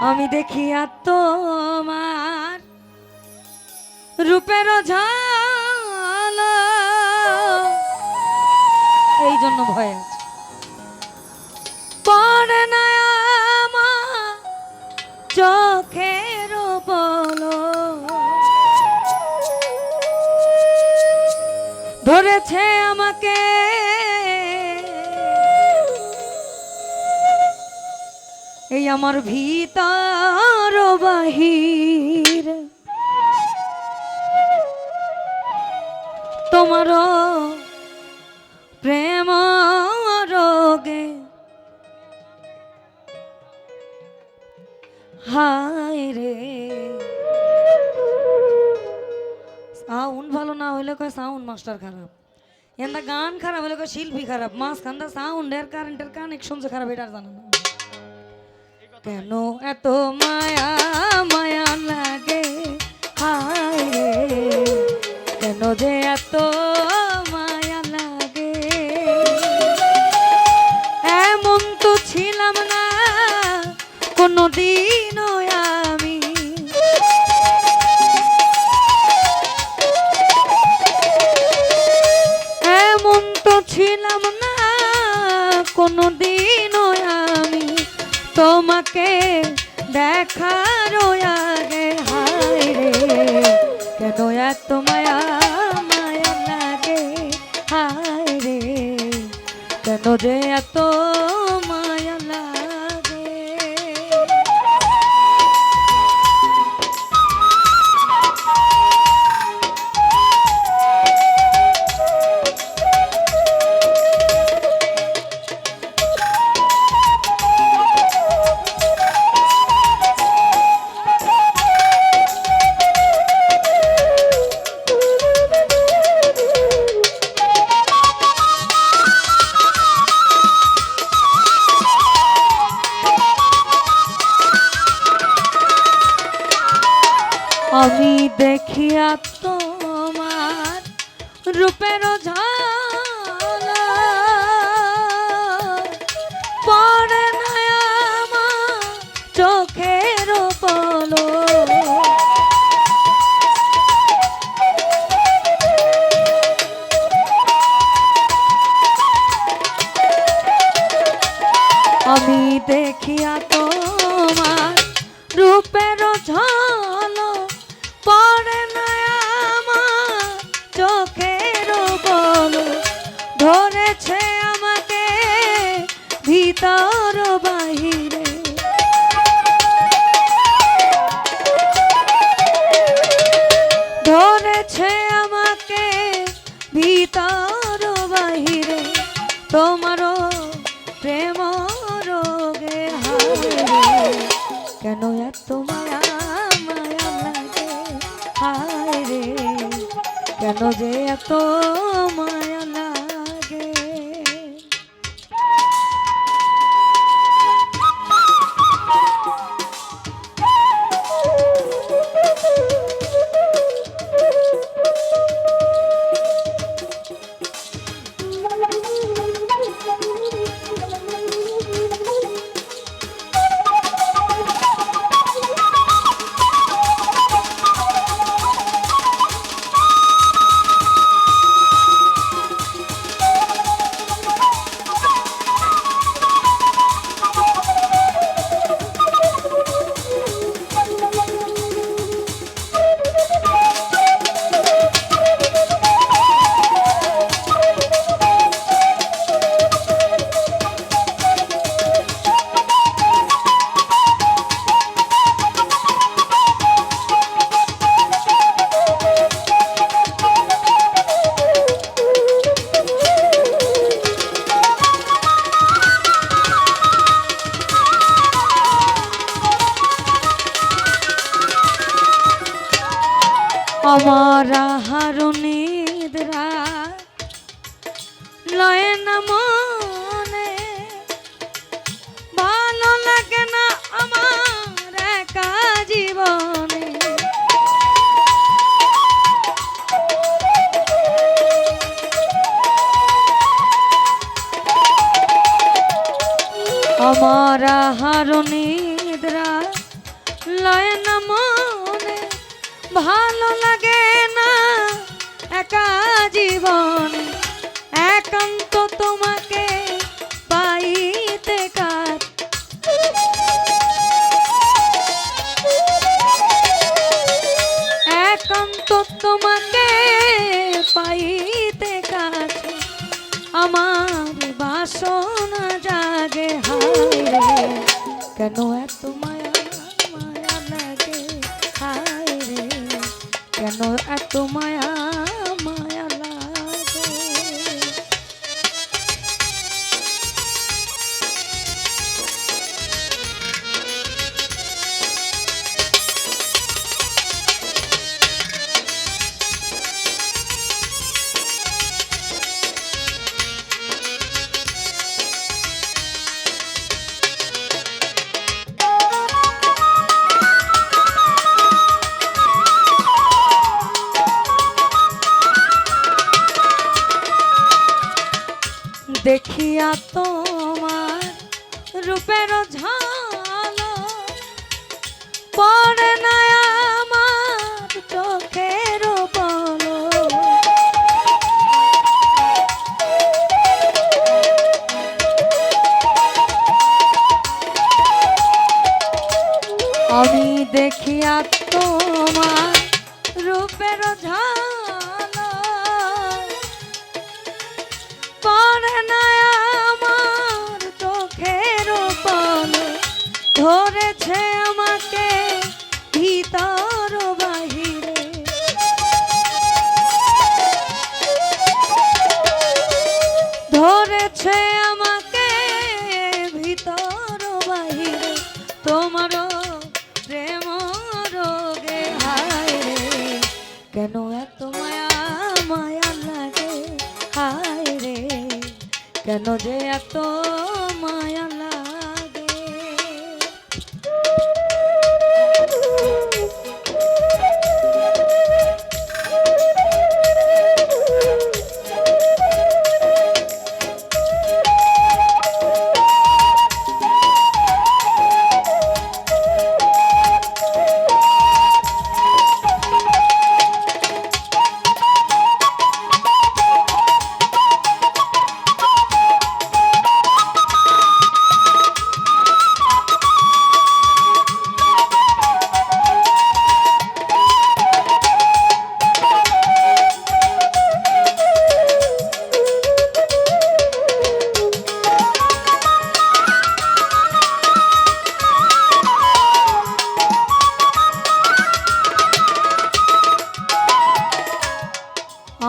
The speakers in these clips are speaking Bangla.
আমি দেখি আর তোমার রূপের ঝাল, এই জন্য ভয় আছে। পড়ে না আমার চোখের পলক, ধরেছে আমাকে এই আমার ভিতর বাহির। তোমার প্রেম রোগে হায় রে। সাউন্ড ভালো না হইলে কয় সাউন্ড মাস্টার খারাপ, এন্দা গান খারাপ হইলে কয় শিল্পী খারাপ, মাঝখানটা সাউন্ডের কারেন্টের কানেকশন যে খারাপ এটা জানা না। কেন এত মায়া মায়া লাগে হায় রে, কেন যে এত মায়া লাগে। এমন তো ছিলাম না কোনদিনও আমি, এমন তো ছিলাম না কোনদিনও আমি তোমাকে দেখার আগে হায় রে, কেন এত মায়া মায়া লাগে হায় রে, কেন যে এত মায়া লাগে। আমি দেখিয়া তোমার রূপের ঝালা, পড়ে না আমার চোখের পলক, আমি দেখিয়া তোমার রূপের ঝালক, পড়ে না আমার চোখের পলক, ধরেছে আমাকে ভিতর বাহিরে। ধরেছে আমাকে ভিতর বাহিরে, তোমার প্রেম রোগে হায়, কেন এত মায়া মায়া লাগে হায় রে, কেন যে এত মায়া লাগে। আমার হারুনিদ্রা লয় না মনে, ভালো লাগে না আমার একা জীবনে। আমার হারুনিদ্রা ভালো লাগে না একা জীবন, একান্ত তোমাকে পাইতে কার। একান্ত তোমাকে পাইতে কাছে আমার বাসনা জাগে। হায় রে কেন এত মায়া মায়া লাগে, হায় রে কেন এত মায়া মায়া লাগে। দেখিয়া তোমার রূপের ঝালক পড়ে না আমার চোখের পলক। আমি দেখিয়া তোমার রূপের ঝালক পড়ে না আমার চোখের পলক। ধরেছে আমাকে ভিতর বাহিরে, ধরেছে আমাকে ভিতর বাহিরে তোমার প্রেম রোগে। হায় রে কেন এত মায়া মায়া লাগে, হায় রে কেন যে এত মায়া লাগে।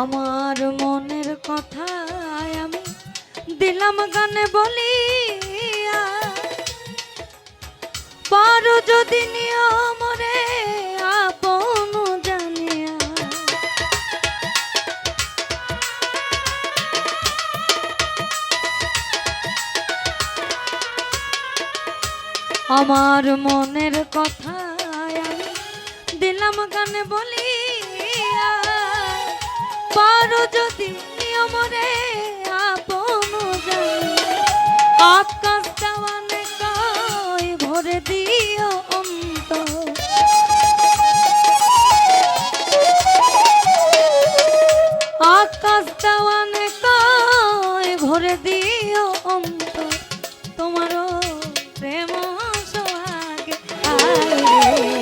আমার মনের কথায় আমি দিলাম গানে বলিয়া, পারো যদি নিয়ম রে আপন জানিয়া। আমার মনের কথায় আমি দিলাম গানে বলিয়া, পারো যদি নিয়মরে আপন জানিয়া। আকাশ দেওয়ানে কই ভরে দিও অন্তর, আকাশ দেওয়ানে কই ভরে দিও অন্তর তোমার প্রেম সোহাগে। হায় রে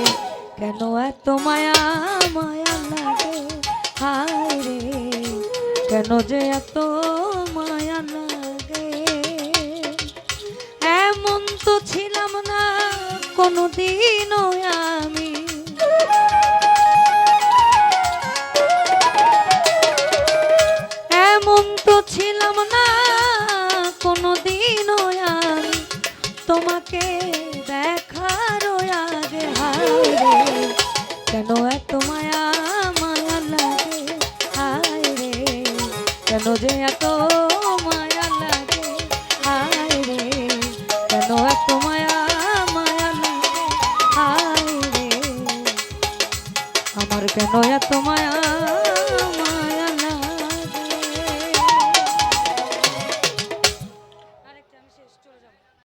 কেন এত মায়া মায়া লাগে, হায় রে কেন যে এত মায়া লাগে। এমন তো ছিলাম না কোনোদিনও আমি, এমন তো ছিলাম না কোনোদিনও আমি তোমাকে দেখার আগে। হায় রে কেন এত মায়া মায়া লাগে, হায় রে কেন যে এত মায়া লাগে, হায় রে কেন এত মায়া মায়া লাগে, হায় রে আমার কেন এত মায়া